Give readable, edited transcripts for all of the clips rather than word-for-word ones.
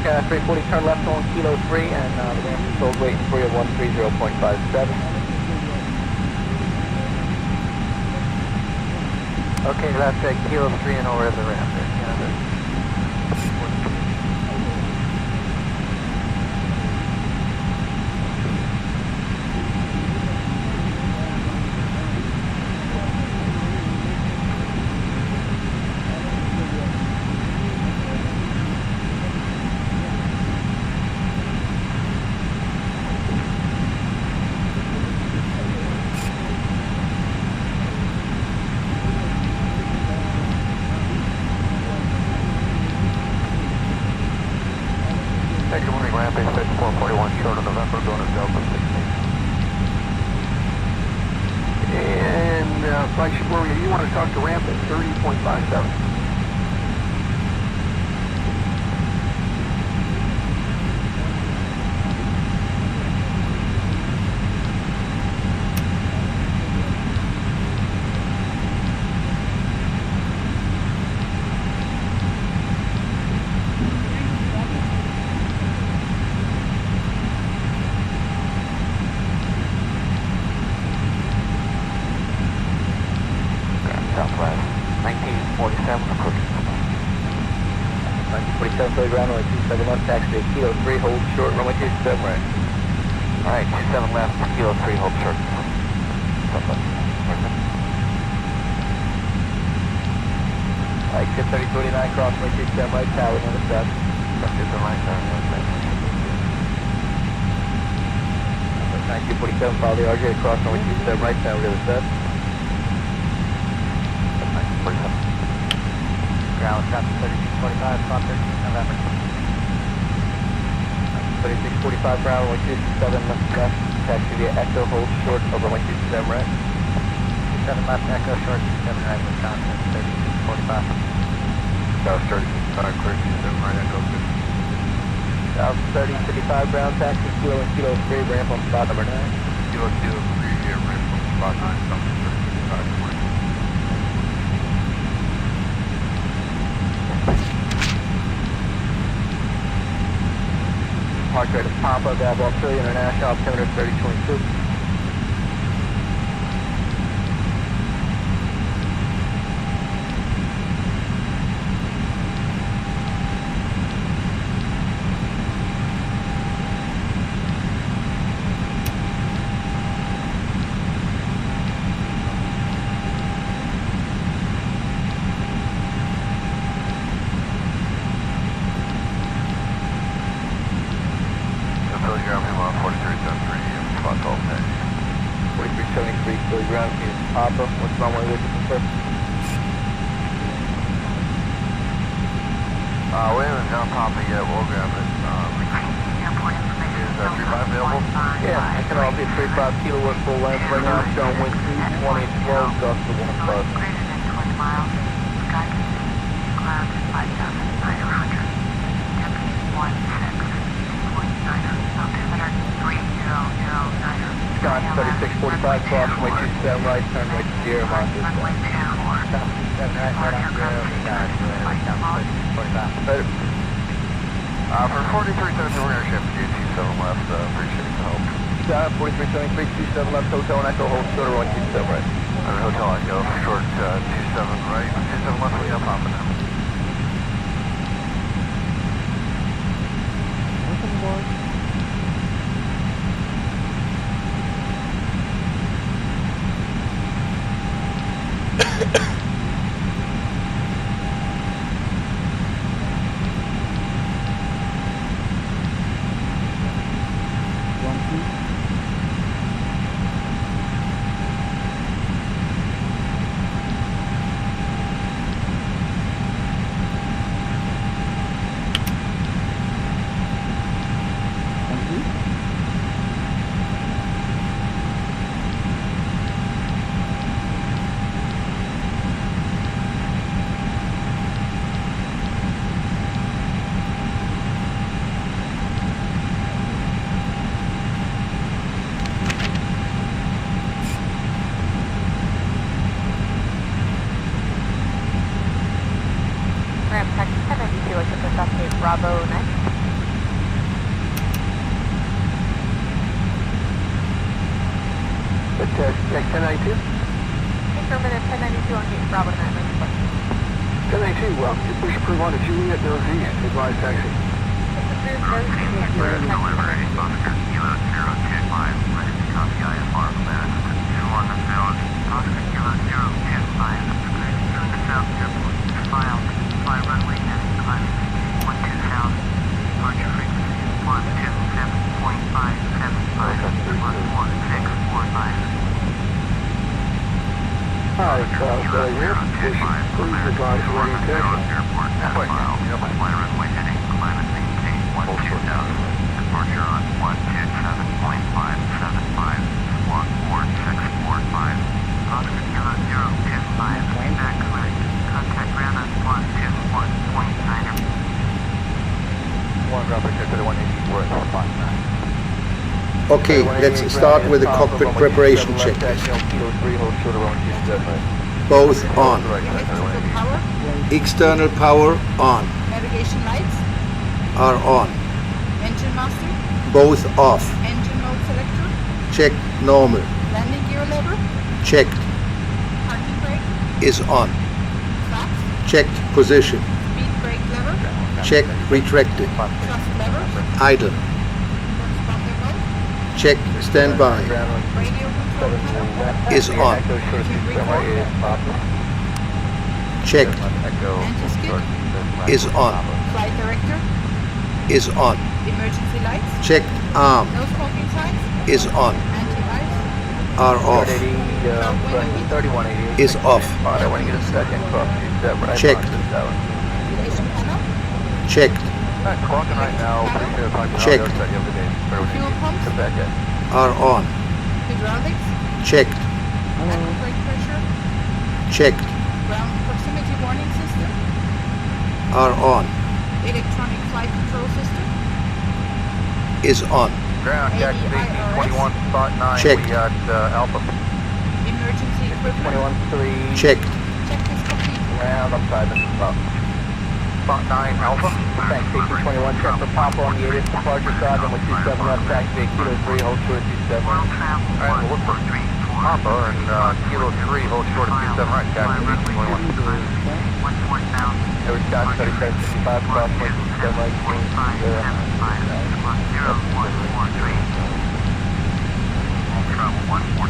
TOPCAT 340, turn left on Kilo 3, and the ramp is sold waiting for you, 130.57. Okay, left at Kilo 3 and over to the ramp there, Canada. Good morning, ramp is 441 short of November, going to Delta 16. And flagship warrior, you want to talk to ramp at 30.57. Southwest, 1947 approaching. 1947 for the ground, runway 27 left, taxi to Kilo 3, hold short, runway 27 right. Alright, 27 left, Kilo 3, hold short. Southwest. Alright, 1030-29, cross, runway 27 right, tower, on the step. 27 right, tower, on the step. 1947, follow the RJ across, runway 27 right, tower, to the step. Ground, South 3645, Fox 13, November. 3645 ground, 127 left, taxi via Echo, hold short over 127 right. 27 left, Echo, short, 27 right, Wisconsin, 3645. South 35, clear, 27 right, Echo, 50. South 3055 ground, taxi, Kilo and Kilo 3, ramp on spot number 9. Kilo 2, 3 here, ramp on spot 9, South 3055, 20. Park rate of Papa, Babel, Philly International, altimeter 3022. Ground is Papa. What's wrong with it? We haven't done Papa yet. We'll grab it. Is 35 available? Yeah, I can all be 35 kilowatt full length. Right now I'm showing wind 220 and 12 gusts to 1 plus. Greater than 20 miles. Sky conditions, clouds 5,900. Temperature 16.9er. Altimeter 3009er. Scott 3645, cross runway 27 right, turn right to Sierra Montes. Runway 24. 7 right, right on Sierra, Scott, 45. Later. For 4373, we're going to shift to 27 left, appreciate the help. Scott 4373, 27 left, hotel and Echo, hold short, runway 27 right. Hotel Echo, short 27 right, 27 left, we got Papa now. Welcome aboard. Bravo next. affirmative, 1092 on gate Bravo 9. 1092, push approve on to Juliet, no Z, advise taxi. Delivery, Oscar, Kilo 025, ready to copy IFR, American 2 on the field, Oscar, Kilo 025, turn to South Airport, fly runway heading, climbing speed 12,000, departure frequency 127.575, 11645. Hi, Charles, here, push approve, advise ready taxi. Airport, fly runway heading, climate maintain 12,000, departure on 127.575, squawk 4645, Oscar Kilo 025, feedback correct, contact ground on 121.9. One ground picture to the 184. Okay, let's start with the cockpit preparation checklist. Both on. External power on. Navigation lights Are on. engine master, Both off. engine mode selector, Checked normal. landing gear lever, Checked parking brake, is on. flaps, Checked position. speed brake lever, Checked retracted. thrust lever, Idle. transponder mode, Checked standby. radio control panel, Is on. Checked anti-skid, is on. flight director, Is on. emergency lights, Checked arm no smoking signs, is on. anti-ice, Are off. 3188. Is off. When you get a second, Checked. ignition panel, Checked. Clocking right now, pretty sure if I can Checked. fuel pumps, come back in. Are on. hydraulics, Checked. active brake pressure, Checked. ground proximity warning system, Are on. electronic flight control system, Is on. Ground, taxi, 21 spot 9, Checked. we got Alpha. emergency equipment, 21-3, Checked. checklist complete. round, I'm sorry, this is spot 9, Alpha. Thanks, AC-21, check for Papa on the 8th departure side, and with 27 left, taxi, Kilo 3, hold short of 27. Alright, we'll look for Papa, and Kilo 3, hold short of 27, right, taxi, AC-21. Average Scott, 3755, crossway, 27 right, 0.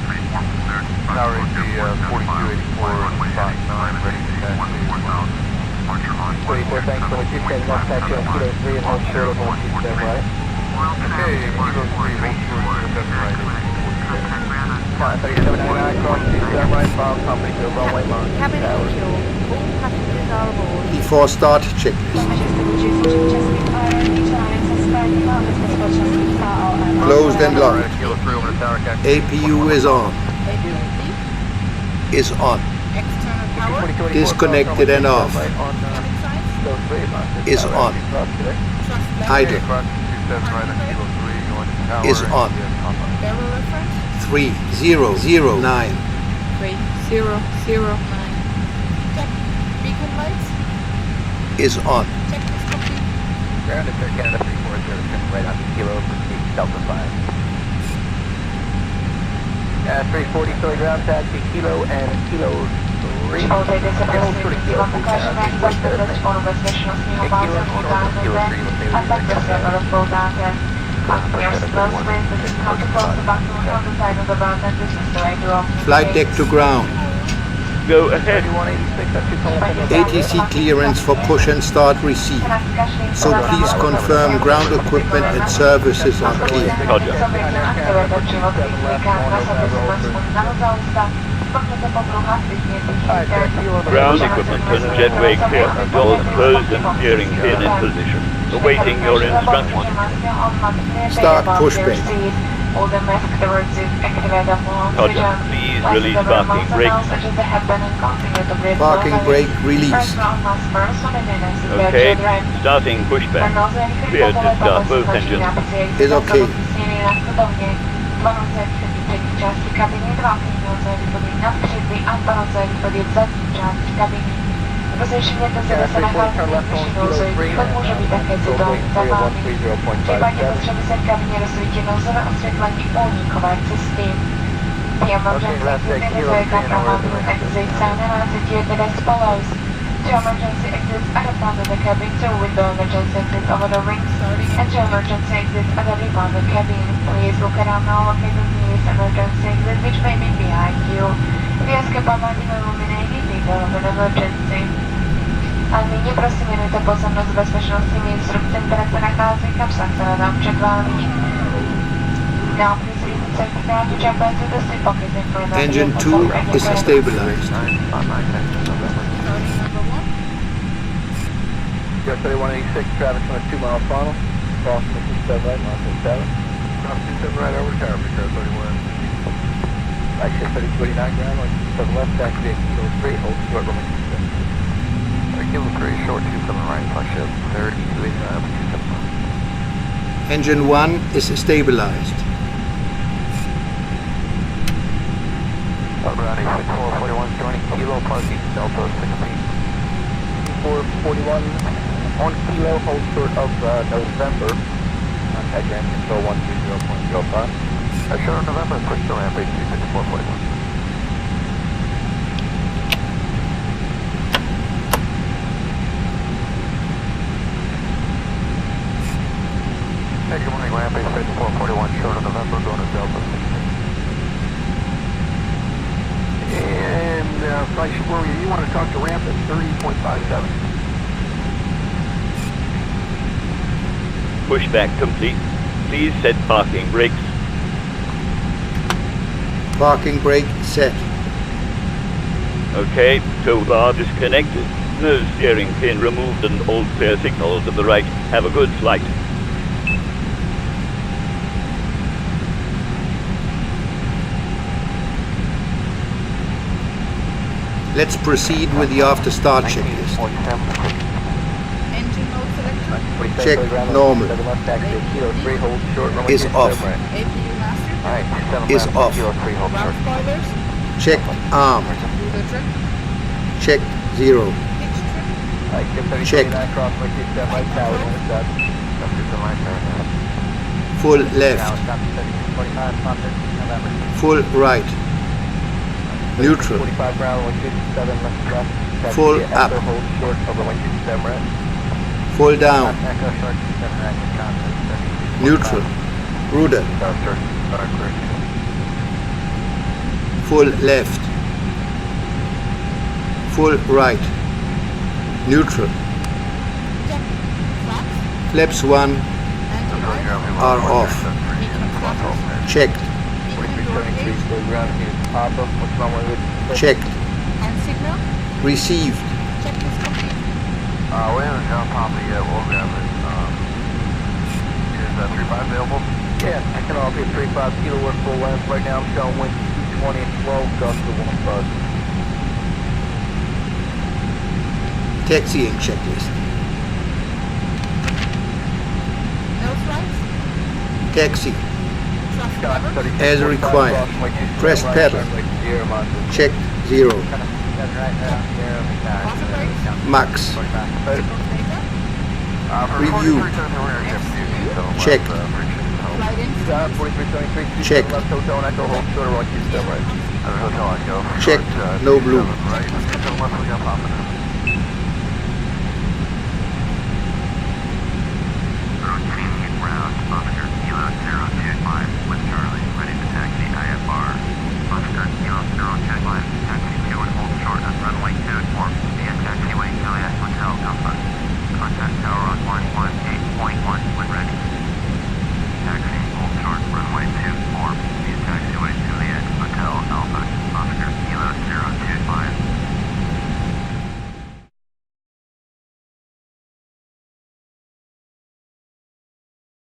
Tower is the 4284, spot 9, ready to taxi. 34, thanks, so we just said left taxi on Kilo 3 and hold short of 127 right. Okay, Kilo 3, hold short of 27 right, 3799, cross 27 right, Bob, company to runway line. Cabin secure. All passengers are aboard. Before start checklist. Closed and locked. Kilo 3 over the tower, taxi. APU is on. APU, Is on. external power, Disconnected and off. cabin signs, Is on. thrust lever, Idle. Cross 27 right on Kilo 3, going to tower. Is on. barrel reference, 3009. 3009. Check beacon lights, Is on. checklist complete. Ground is Canada 34, right on Kilo 3, Delta 5. 340 kilogram taxi, Kilo and Kilo 3. Flight deck to ground. Go ahead. ATC clearance for push and start received. So please confirm ground equipment and services are clear. Roger. Ground equipment and jetway clear. Doors closed and steering pin in position. Awaiting your instructions. Start pushback. Roger. Please release parking brakes. Parking brake release. Okay. Starting pushback. Clear to start both engines. Is okay. Bezpečně se zanechal nouzový východ může být také citován za vámi. Případně potřebuje se v kabině rozsvítit nouzové osvětlení únikové cesty. The emergency exit indicator from exit sign announced EDDB follows. Two emergency exits at the front of the cabin, two window emergency exits over the wings, and two emergency exits at the rear of the cabin. Please look around now, locate the nearest emergency exit, which may be behind you. If you escape by lighting illuminating detail of an emergency. A nyní prosím věnujte pozornost bezpečnostním instrukcím, které se nachází v kapsách na předválí. Now please read the safety guide to jump into the seat pockets in front of you. Engine 2 is stabilized. Starting number 1. Jet 3186, traffic on a 2-mile funnel. Crossing the 27 right, line 7. Cross 27 right over tower, return 31. Right shift 3289 ground, line 7 left, activate kilo 3, hold short, runway 27. Kilo 3, short 27 right, flash shift 3289 over 27. Engine 1 is stabilized. Grounding 6441, joining kilo, parking Delta 16. 441 on kilo, hold short of November. Contact ground control 120.05. Short of November, push to ramp 86441. Hey, good morning, ramp 86441, short of November, going to Delta 16. And flight where you want to talk to ramp at 30.57. Pushback complete. Please set parking brakes. Parking brake set. Okay, tow bar disconnected. No steering pin removed and all clear signals to the right. Have a good flight. Let's proceed with the after start checklist. Engine mode selector. Check normal. Is off. APU master. Is off. Ground spoilers. Check arm. Ruler trim. Check 0. Hitch trim. Check. Full left. Full right. Neutral. 45 ground, 127 left. Full up. Hold short over 127 right. Full down. Echo short 27 right. Contact. Neutral. Rudder. Correct. Full left. Full right. Neutral. Check. Flaps. Flaps 1 Anti-light. are off. Beacon flaps. Checked. Beacon door gauge. Checked. And signal. Received. Checklist complete. We haven't got Papa yet. We'll grab it. Is 35 available? Yeah, I can all be 35 kilo work full length. Right now I'm showing wind 220 and 12 gust to 1 bus. Taxiing checklist. No flights. Taxi. Trust lever. As required. Press pedal. Checked 0. Buffer brakes. Max. Vehicle data. Review. Check. Flight instruments. Check. Check. No blue. Rotating ground, Oscar, Kilo 02.